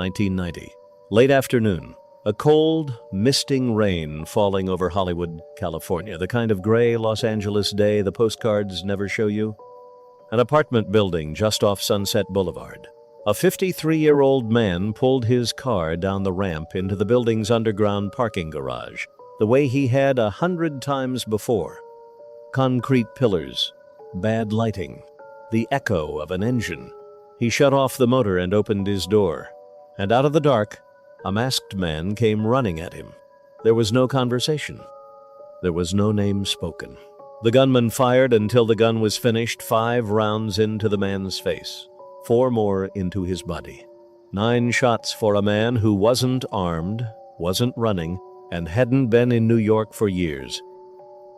1990. Late afternoon. A cold, misting rain falling over Hollywood, California. The kind of gray Los Angeles day the postcards never show you. An apartment building just off Sunset Boulevard. A 53-year-old man pulled his car down the ramp into the building's underground parking garage, the way he had 100 times before. Concrete pillars, bad lighting, the echo of an engine. He shut off the motor and opened his door. And out of the dark, a masked man came running at him. There was no conversation. There was no name spoken. The gunman fired until the gun was finished, 5 rounds into the man's face, 4 more into his body. 9 shots for a man who wasn't armed, wasn't running, and hadn't been in New York for years.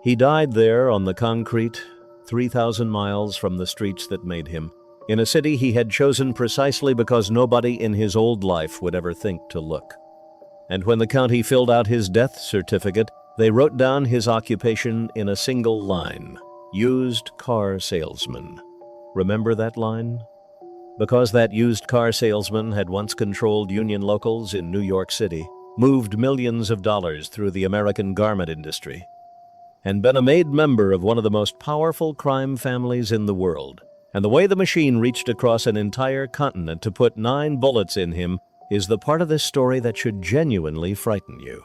He died there on the concrete, 3,000 miles from the streets that made him, in a city he had chosen precisely because nobody in his old life would ever think to look. And when the county filled out his death certificate, they wrote down his occupation in a single line: used car salesman. Remember that line? Because that used car salesman had once controlled union locals in New York City, moved millions of dollars through the American garment industry, and been a made member of one of the most powerful crime families in the world. And the way the machine reached across an entire continent to put 9 bullets in him is the part of this story that should genuinely frighten you.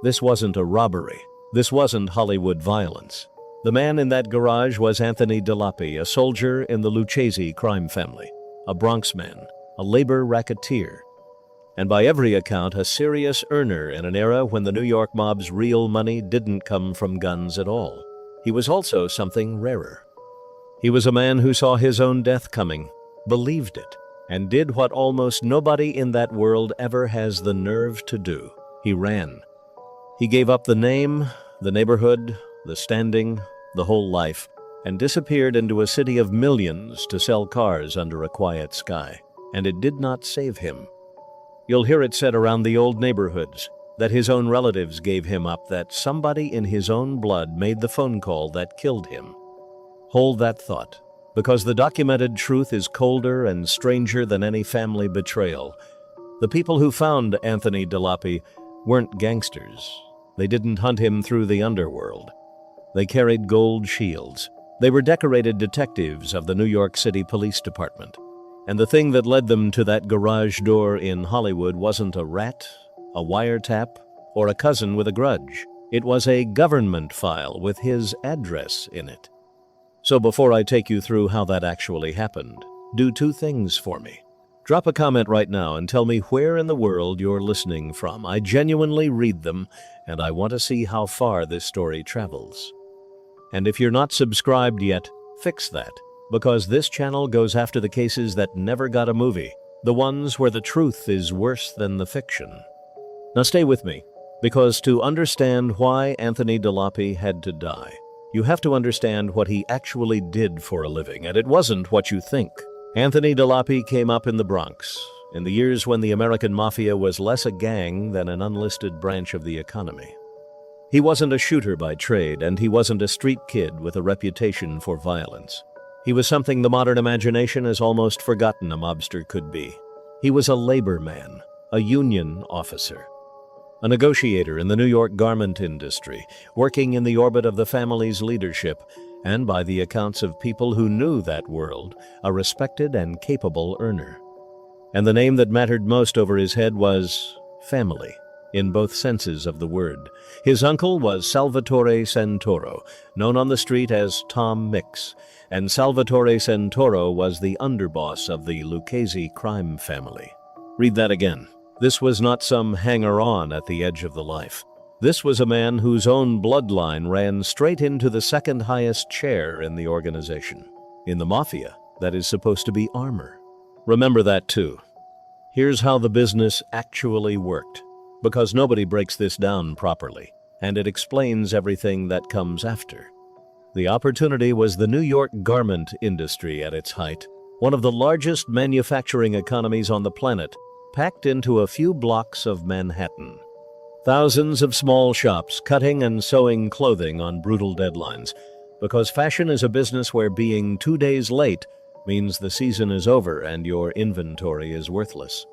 This wasn't a robbery. This wasn't Hollywood violence. The man in that garage was Anthony DiLapi, a soldier in the Lucchese crime family, a Bronx man, a labor racketeer, and by every account a serious earner in an era when the New York mob's real money didn't come from guns at all. He was also something rarer. He was a man who saw his own death coming, believed it, and did what almost nobody in that world ever has the nerve to do. He ran. He gave up the name, the neighborhood, the standing, the whole life, and disappeared into a city of millions to sell cars under a quiet sky. And it did not save him. You'll hear it said around the old neighborhoods that his own relatives gave him up, that somebody in his own blood made the phone call that killed him. Hold that thought, because the documented truth is colder and stranger than any family betrayal. The people who found Anthony DiLapi weren't gangsters. They didn't hunt him through the underworld. They carried gold shields. They were decorated detectives of the New York City Police Department. And the thing that led them to that garage door in Hollywood wasn't a rat, a wiretap, or a cousin with a grudge. It was a government file with his address in it. So before I take you through how that actually happened, do 2 things for me. Drop a comment right now and tell me where in the world you're listening from. I genuinely read them, and I want to see how far this story travels. And if you're not subscribed yet, fix that, because this channel goes after the cases that never got a movie, the ones where the truth is worse than the fiction. Now stay with me, because to understand why Anthony DiLapi had to die, you have to understand what he actually did for a living, and it wasn't what you think. Anthony DiLapi came up in the Bronx, in the years when the American Mafia was less a gang than an unlisted branch of the economy. He wasn't a shooter by trade, and he wasn't a street kid with a reputation for violence. He was something the modern imagination has almost forgotten a mobster could be. He was a labor man, a union officer, a negotiator in the New York garment industry, working in the orbit of the family's leadership, and by the accounts of people who knew that world, a respected and capable earner. And the name that mattered most over his head was family, in both senses of the word. His uncle was Salvatore Santoro, known on the street as Tom Mix, and Salvatore Santoro was the underboss of the Lucchese crime family. Read that again. This was not some hanger-on at the edge of the life. This was a man whose own bloodline ran straight into the second highest chair in the organization. In the Mafia, that is supposed to be armor. Remember that too. Here's how the business actually worked, because nobody breaks this down properly, and it explains everything that comes after. The opportunity was the New York garment industry at its height, one of the largest manufacturing economies on the planet, packed into a few blocks of Manhattan. Thousands of small shops cutting and sewing clothing on brutal deadlines, because fashion is a business where being 2 days late means the season is over and your inventory is worthless.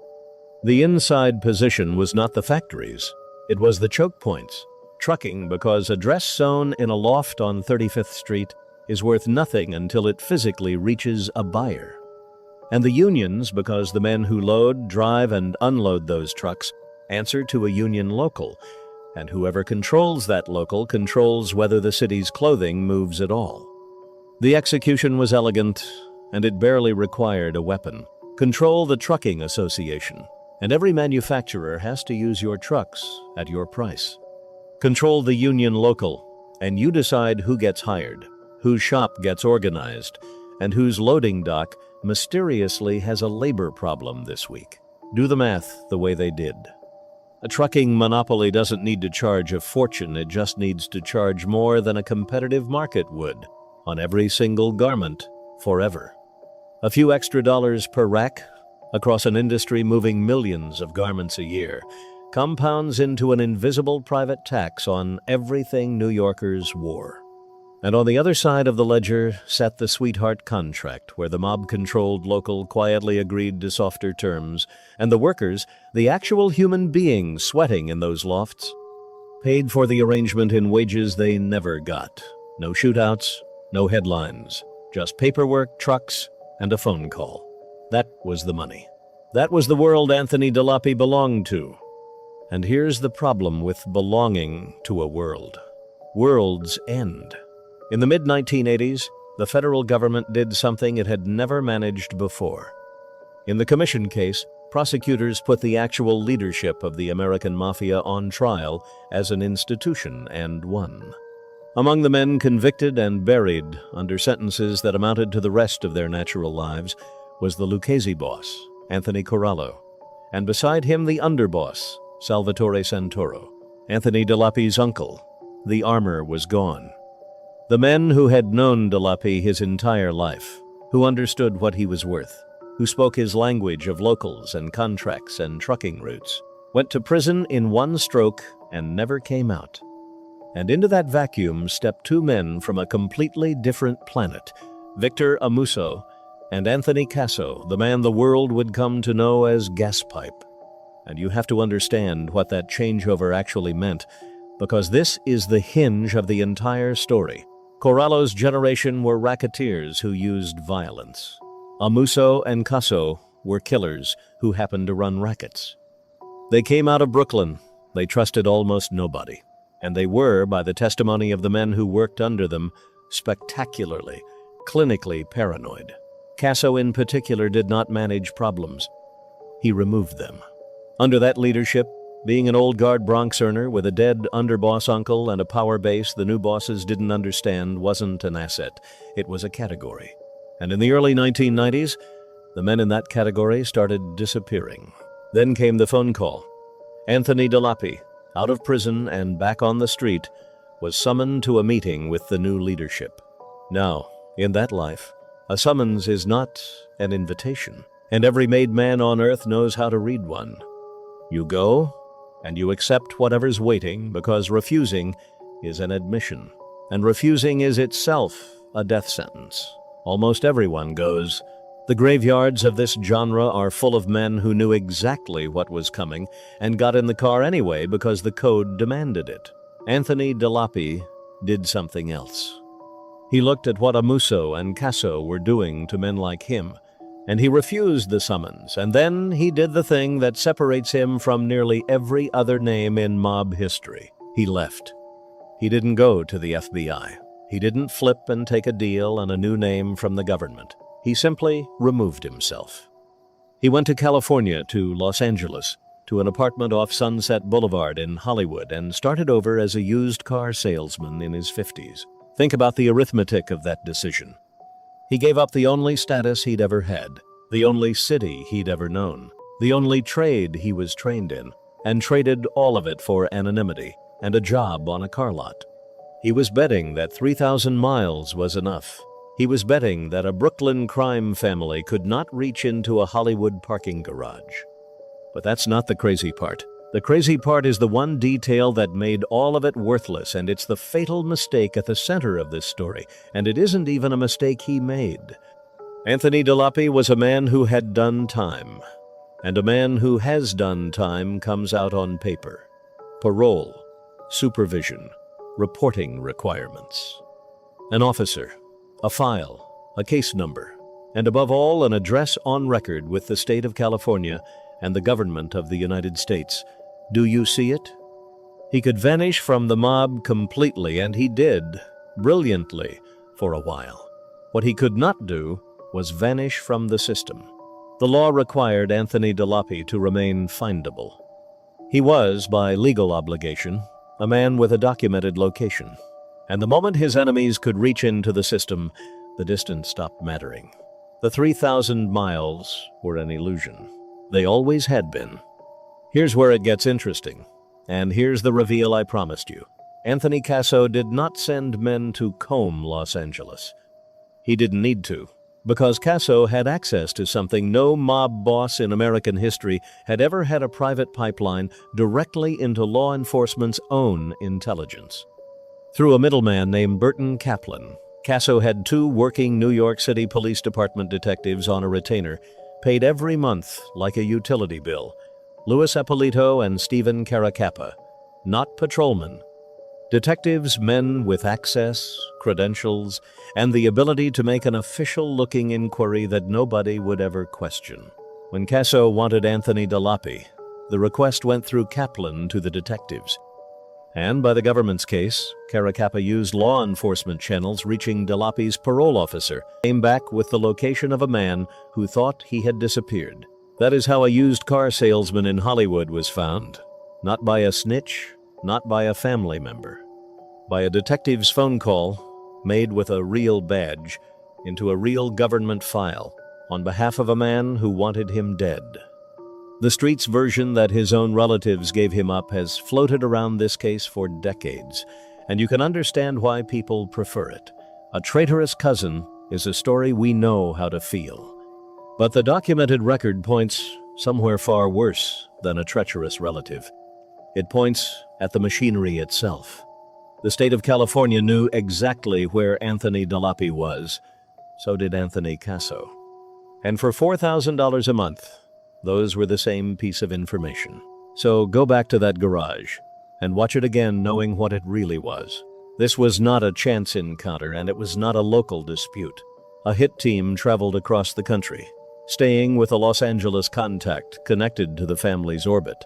The inside position was not the factories, it was the choke points. Trucking, because a dress sewn in a loft on 35th Street is worth nothing until it physically reaches a buyer. And the unions, because the men who load, drive, and unload those trucks answer to a union local, and whoever controls that local controls whether the city's clothing moves at all. The execution was elegant, and it barely required a weapon. Control the trucking association, and every manufacturer has to use your trucks at your price. Control the union local, and you decide who gets hired, whose shop gets organized, and whose loading dock mysteriously has a labor problem this week. Do the math the way they did. A trucking monopoly doesn't need to charge a fortune, it just needs to charge more than a competitive market would on every single garment forever. A few extra dollars per rack across an industry moving millions of garments a year compounds into an invisible private tax on everything New Yorkers wore. And on the other side of the ledger sat the sweetheart contract, where the mob-controlled local quietly agreed to softer terms, and the workers, the actual human beings sweating in those lofts, paid for the arrangement in wages they never got. No shootouts, no headlines, just paperwork, trucks, and a phone call. That was the money. That was the world Anthony DiLapi belonged to. And here's the problem with belonging to a world. Worlds end. In the mid-1980s, the federal government did something it had never managed before. In the commission case, prosecutors put the actual leadership of the American Mafia on trial as an institution and won. Among the men convicted and buried under sentences that amounted to the rest of their natural lives was the Lucchese boss, Anthony Corallo, and beside him the underboss, Salvatore Santoro, Anthony DiLapi's uncle. The armor was gone. The men who had known DiLapi his entire life, who understood what he was worth, who spoke his language of locals and contracts and trucking routes, went to prison in one stroke and never came out. And into that vacuum stepped two men from a completely different planet, Victor Amuso and Anthony Casso, the man the world would come to know as Gaspipe. And you have to understand what that changeover actually meant, because this is the hinge of the entire story. Corallo's generation were racketeers who used violence. Amuso and Casso were killers who happened to run rackets. They came out of Brooklyn. They trusted almost nobody. And they were, by the testimony of the men who worked under them, spectacularly, clinically paranoid. Casso in particular did not manage problems. He removed them. Under that leadership, being an old guard Bronx earner with a dead underboss uncle and a power base the new bosses didn't understand wasn't an asset. It was a category. And in the early 1990s, the men in that category started disappearing. Then came the phone call. Anthony DiLapi, out of prison and back on the street, was summoned to a meeting with the new leadership. Now, in that life, a summons is not an invitation, and every made man on earth knows how to read one. You go, and you accept whatever's waiting, because refusing is an admission, and refusing is itself a death sentence. Almost everyone goes. The graveyards of this genre are full of men who knew exactly what was coming and got in the car anyway because the code demanded it. Anthony DiLapi did something else. He looked at what Amuso and Casso were doing to men like him, and he refused the summons, and then he did the thing that separates him from nearly every other name in mob history. He left. He didn't go to the FBI. He didn't flip and take a deal and a new name from the government. He simply removed himself. He went to California, to Los Angeles, to an apartment off Sunset Boulevard in Hollywood, and started over as a used car salesman in his 50s. Think about the arithmetic of that decision. He gave up the only status he'd ever had, the only city he'd ever known, the only trade he was trained in, and traded all of it for anonymity and a job on a car lot. He was betting that 3,000 miles was enough. He was betting that a Brooklyn crime family could not reach into a Hollywood parking garage. But that's not the crazy part. The crazy part is the one detail that made all of it worthless, and it's the fatal mistake at the center of this story, and it isn't even a mistake he made. Anthony DiLapi was a man who had done time, and a man who has done time comes out on paper. Parole, supervision, reporting requirements. An officer, a file, a case number, and above all, an address on record with the state of California and the government of the United States. Do you see it? He could vanish from the mob completely, and he did, brilliantly, for a while. What he could not do was vanish from the system. The law required Anthony DiLapi to remain findable. He was, by legal obligation, a man with a documented location. And the moment his enemies could reach into the system, the distance stopped mattering. The 3,000 miles were an illusion. They always had been. Here's where it gets interesting. And here's the reveal I promised you. Anthony Casso did not send men to comb Los Angeles. He didn't need to, because Casso had access to something no mob boss in American history had ever had: a private pipeline directly into law enforcement's own intelligence. Through a middleman named Burton Kaplan, Casso had 2 working New York City Police Department detectives on a retainer, paid every month like a utility bill: Louis Ippolito and Stephen Caracappa, not patrolmen. Detectives, men with access, credentials, and the ability to make an official-looking inquiry that nobody would ever question. When Casso wanted Anthony DiLapi, the request went through Kaplan to the detectives. And by the government's case, Caracappa used law enforcement channels reaching DiLapi's parole officer, came back with the location of a man who thought he had disappeared. That is how a used car salesman in Hollywood was found. Not by a snitch, not by a family member. By a detective's phone call, made with a real badge, into a real government file, on behalf of a man who wanted him dead. The street's version that his own relatives gave him up has floated around this case for decades, and you can understand why people prefer it. A traitorous cousin is a story we know how to feel. But the documented record points somewhere far worse than a treacherous relative. It points at the machinery itself. The state of California knew exactly where Anthony DiLapi was. So did Anthony Casso. And for $4,000 a month, those were the same piece of information. So go back to that garage and watch it again, knowing what it really was. This was not a chance encounter, and it was not a local dispute. A hit team traveled across the country, staying with a Los Angeles contact connected to the family's orbit,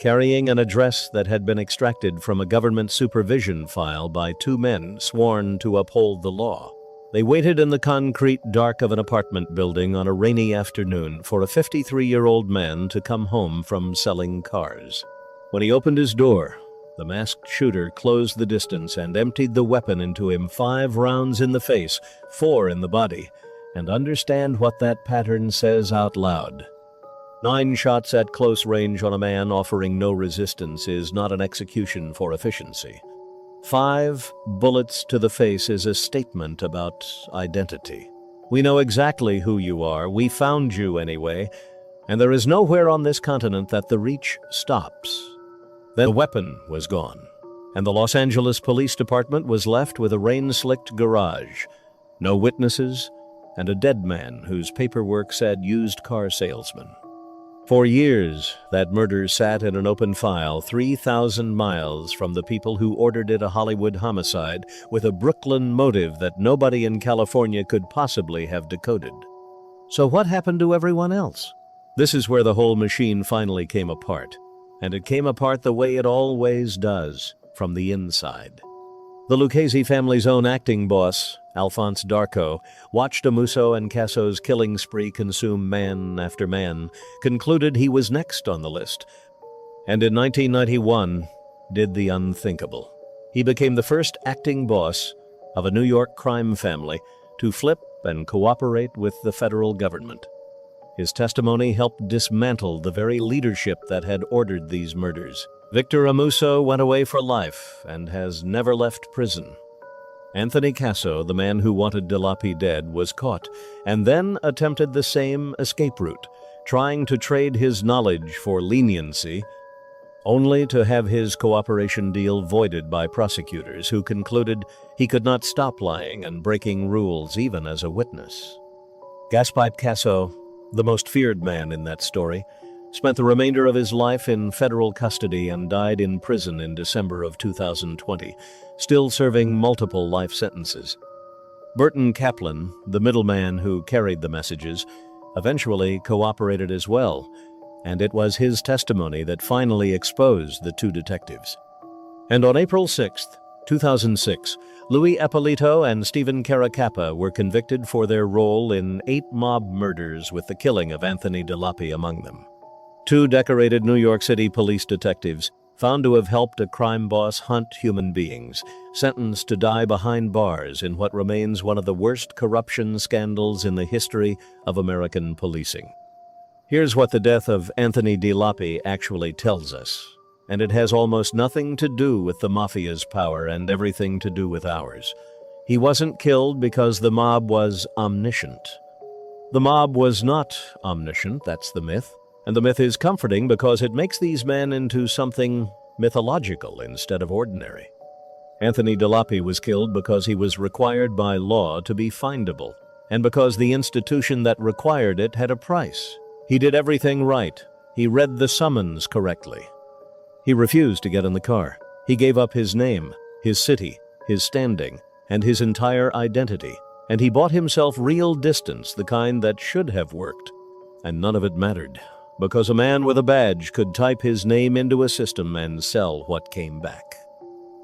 carrying an address that had been extracted from a government supervision file by 2 men sworn to uphold the law. They waited in the concrete dark of an apartment building on a rainy afternoon for a 53-year-old man to come home from selling cars. When he opened his door, the masked shooter closed the distance and emptied the weapon into him, 5 rounds in the face, 4 in the body. And understand what that pattern says out loud. 9 shots at close range on a man offering no resistance is not an execution for efficiency. 5 bullets to the face is a statement about identity. We know exactly who you are. We found you anyway. And there is nowhere on this continent that the reach stops. Then the weapon was gone, and the Los Angeles Police Department was left with a rain-slicked garage, no witnesses, and a dead man whose paperwork said used car salesman. For years, that murder sat in an open file 3,000 miles from the people who ordered it, a Hollywood homicide with a Brooklyn motive that nobody in California could possibly have decoded. So what happened to everyone else? This is where the whole machine finally came apart. And it came apart the way it always does, from the inside. The Lucchese family's own acting boss, Alphonse Darco, watched Amuso and Casso's killing spree consume man after man, concluded he was next on the list, and in 1991 did the unthinkable. He became the first acting boss of a New York crime family to flip and cooperate with the federal government. His testimony helped dismantle the very leadership that had ordered these murders. Victor Amuso went away for life and has never left prison. Anthony Casso, the man who wanted DiLapi dead, was caught and then attempted the same escape route, trying to trade his knowledge for leniency, only to have his cooperation deal voided by prosecutors who concluded he could not stop lying and breaking rules even as a witness. Gaspipe Casso, the most feared man in that story, spent the remainder of his life in federal custody and died in prison in December of 2020, still serving multiple life sentences. Burton Kaplan, the middleman who carried the messages, eventually cooperated as well, and it was his testimony that finally exposed the two detectives. And on April 6, 2006, Louis Eppolito and Stephen Caracappa were convicted for their role in 8 mob murders, with the killing of Anthony DiLapi among them. 2 decorated New York City police detectives, found to have helped a crime boss hunt human beings, sentenced to die behind bars in what remains one of the worst corruption scandals in the history of American policing. Here's what the death of Anthony DiLapi actually tells us, and it has almost nothing to do with the mafia's power and everything to do with ours. He wasn't killed because the mob was omniscient. The mob was not omniscient, that's the myth. And the myth is comforting because it makes these men into something mythological instead of ordinary. Anthony DiLapi was killed because he was required by law to be findable, and because the institution that required it had a price. He did everything right. He read the summons correctly. He refused to get in the car. He gave up his name, his city, his standing, and his entire identity, and he bought himself real distance, the kind that should have worked. And none of it mattered, because a man with a badge could type his name into a system and sell what came back.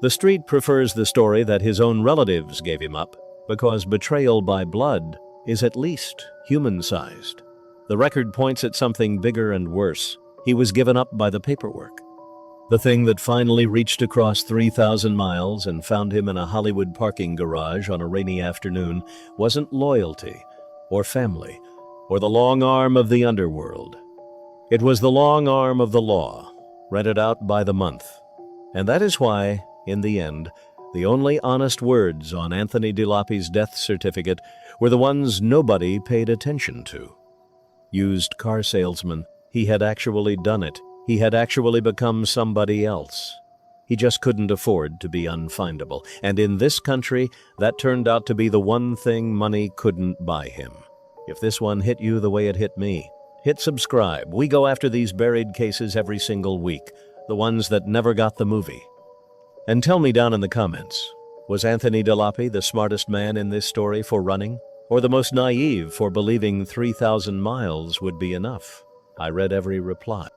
The street prefers the story that his own relatives gave him up, because betrayal by blood is at least human-sized. The record points at something bigger and worse. He was given up by the paperwork. The thing that finally reached across 3,000 miles and found him in a Hollywood parking garage on a rainy afternoon wasn't loyalty, or family, or the long arm of the underworld. It was the long arm of the law, rented out by the month. And that is why, in the end, the only honest words on Anthony DiLapi's death certificate were the ones nobody paid attention to. Used car salesman, he had actually done it. He had actually become somebody else. He just couldn't afford to be unfindable. And in this country, that turned out to be the one thing money couldn't buy him. If this one hit you the way it hit me, hit subscribe. We go after these buried cases every single week, the ones that never got the movie. And tell me down in the comments, was Anthony DiLapi the smartest man in this story for running, or the most naive for believing 3,000 miles would be enough? I read every reply.